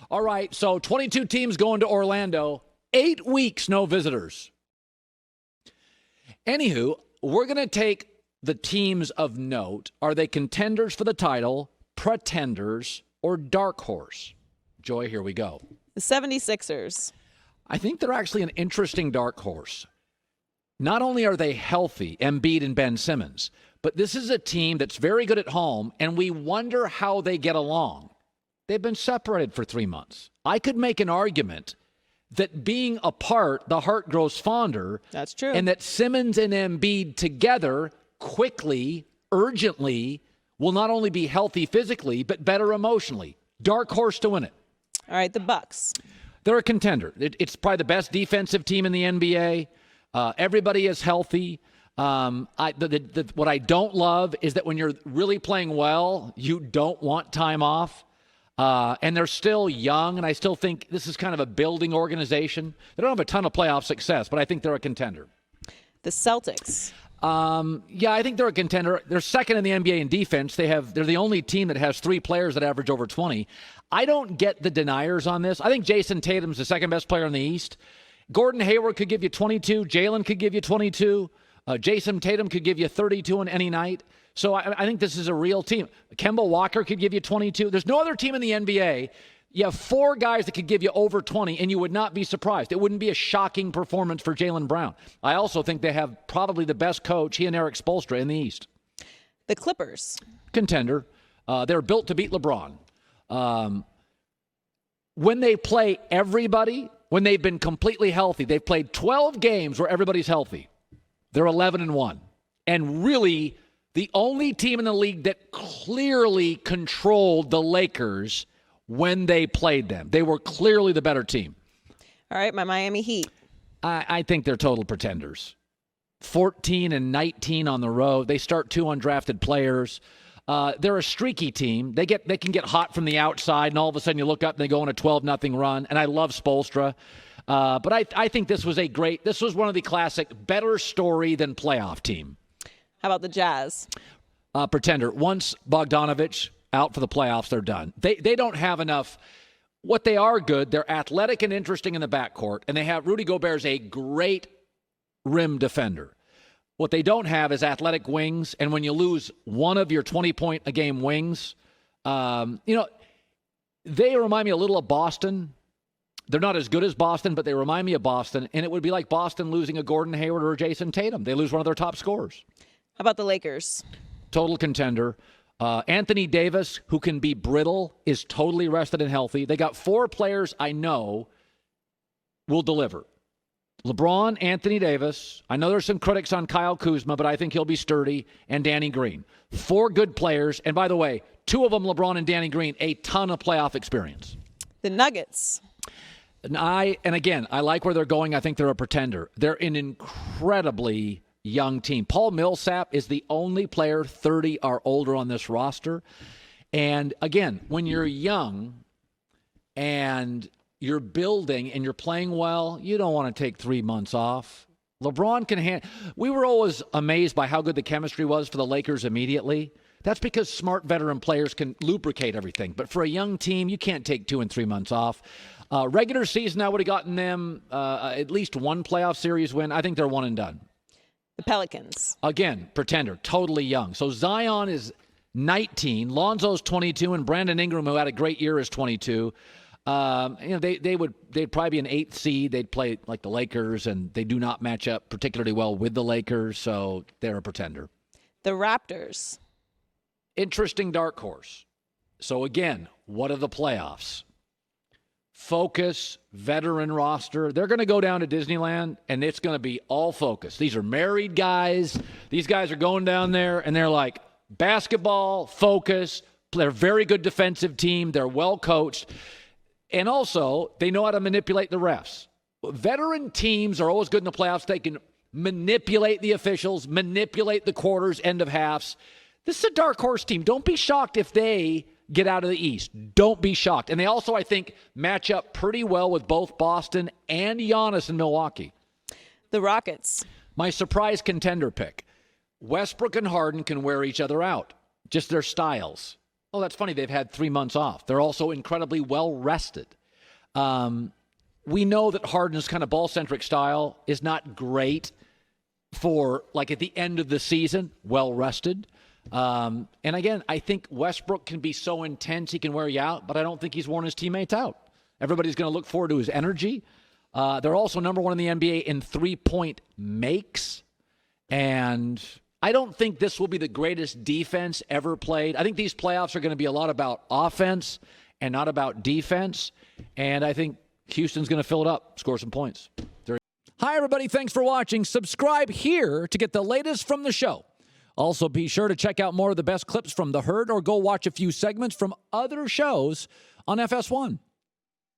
All right, so 22 teams going to Orlando. 8 weeks, no visitors. Anywho, we're going to take the teams of note. Are they contenders for the title, pretenders, or dark horse? Joy, here we go. The 76ers. I think they're actually an interesting dark horse. Not only are they healthy, Embiid and Ben Simmons, but this is a team that's very good at home, and we wonder how they get along. They've been separated for 3 months. I could make an argument that being apart, the heart grows fonder. That's true. And that Simmons and Embiid together quickly, urgently, will not only be healthy physically, but better emotionally. Dark horse to win it. All right, the Bucks. They're a contender. It's probably the best defensive team in the NBA. Everybody is healthy. What I don't love is that when you're really playing well, you don't want time off. And they're still young, and I still think this is kind of a building organization. They don't have a ton of playoff success, but I think they're a contender. The Celtics. Yeah, I think they're a contender. They're second in the NBA in defense. They're the only team that has 3 players that average over 20. I don't get the deniers on this. I think Jason Tatum's the second best player in the East. Gordon Hayward could give you 22. Jalen could give you 22. Jason Tatum could give you 32 on any night. So I think this is a real team. Kemba Walker could give you 22. There's no other team in the NBA. You have 4 guys that could give you over 20, and you would not be surprised. It wouldn't be a shocking performance for Jaylen Brown. I also think they have probably the best coach, he and Eric Spoelstra, in the East. The Clippers. Contender. They're built to beat LeBron. When they play everybody, when they've been completely healthy, they've played 12 games where everybody's healthy. They're 11-1. And really, the only team in the league that clearly controlled the Lakers when they played them. They were clearly the better team. All right, my Miami Heat. I think they're total pretenders. 14-19 on the road. They start 2 undrafted players. They're a streaky team. They can get hot from the outside, and all of a sudden you look up and they go on a 12-0 run. And I love Spoelstra. But I think this was one of the classic better story than playoff team. How about the Jazz? Pretender. Once Bogdanovich out for the playoffs, they're done. They don't have enough. What they are good, they're athletic and interesting in the backcourt, and they have Rudy Gobert's a great rim defender. What they don't have is athletic wings, and when you lose one of your 20-point-a-game wings, they remind me a little of Boston. They're not as good as Boston, but they remind me of Boston, and it would be like Boston losing a Gordon Hayward or a Jason Tatum. They lose one of their top scorers. How about the Lakers? Total contender. Anthony Davis, who can be brittle, is totally rested and healthy. They got 4 players I know will deliver. LeBron, Anthony Davis. I know there's some critics on Kyle Kuzma, but I think he'll be sturdy. And Danny Green. 4 good players. And by the way, 2 of them, LeBron and Danny Green, a ton of playoff experience. The Nuggets. I like where they're going. I think they're a pretender. They're an incredibly young team. Paul Millsap is the only player 30 or older on this roster. And again, when you're young and you're building and you're playing well, you don't want to take 3 months off. LeBron can we were always amazed by how good the chemistry was for the Lakers immediately. That's because smart veteran players can lubricate everything. But for a young team, you can't take 2 and 3 months off. Regular season, I would have gotten them at least 1 playoff series win. I think they're 1 and done. The Pelicans. Again, pretender, totally young. So Zion is 19, Lonzo's 22, and Brandon Ingram, who had a great year, is 22. They'd probably be an 8th seed. They'd play like the Lakers, and they do not match up particularly well with the Lakers, so they're a pretender. The Raptors. Interesting dark horse. So again, what are the playoffs? Focus, veteran roster. They're going to go down to Disneyland, and it's going to be all focus. These are married guys. These guys are going down there, and they're like, basketball, focus. They're a very good defensive team. They're well coached. And also, they know how to manipulate the refs. Veteran teams are always good in the playoffs. They can manipulate the officials, manipulate the quarters, end of halves. This is a dark horse team. Don't be shocked if they get out of the East. Don't be shocked. And they also, I think, match up pretty well with both Boston and Giannis in Milwaukee. The Rockets. My surprise contender pick. Westbrook and Harden can wear each other out. Just their styles. Oh, that's funny. They've had 3 months off. They're also incredibly well rested. We know that Harden's kind of ball-centric style is not great for, like, at the end of the season, well rested. And again, I think Westbrook can be so intense he can wear you out, but I don't think he's worn his teammates out. Everybody's going to look forward to his energy. They're also number one in the NBA in three-point makes. And I don't think this will be the greatest defense ever played. I think these playoffs are going to be a lot about offense and not about defense. And I think Houston's going to fill it up, score some points. Hi, everybody. Thanks for watching. Subscribe here to get the latest from the show. Also, be sure to check out more of the best clips from The Herd or go watch a few segments from other shows on FS1.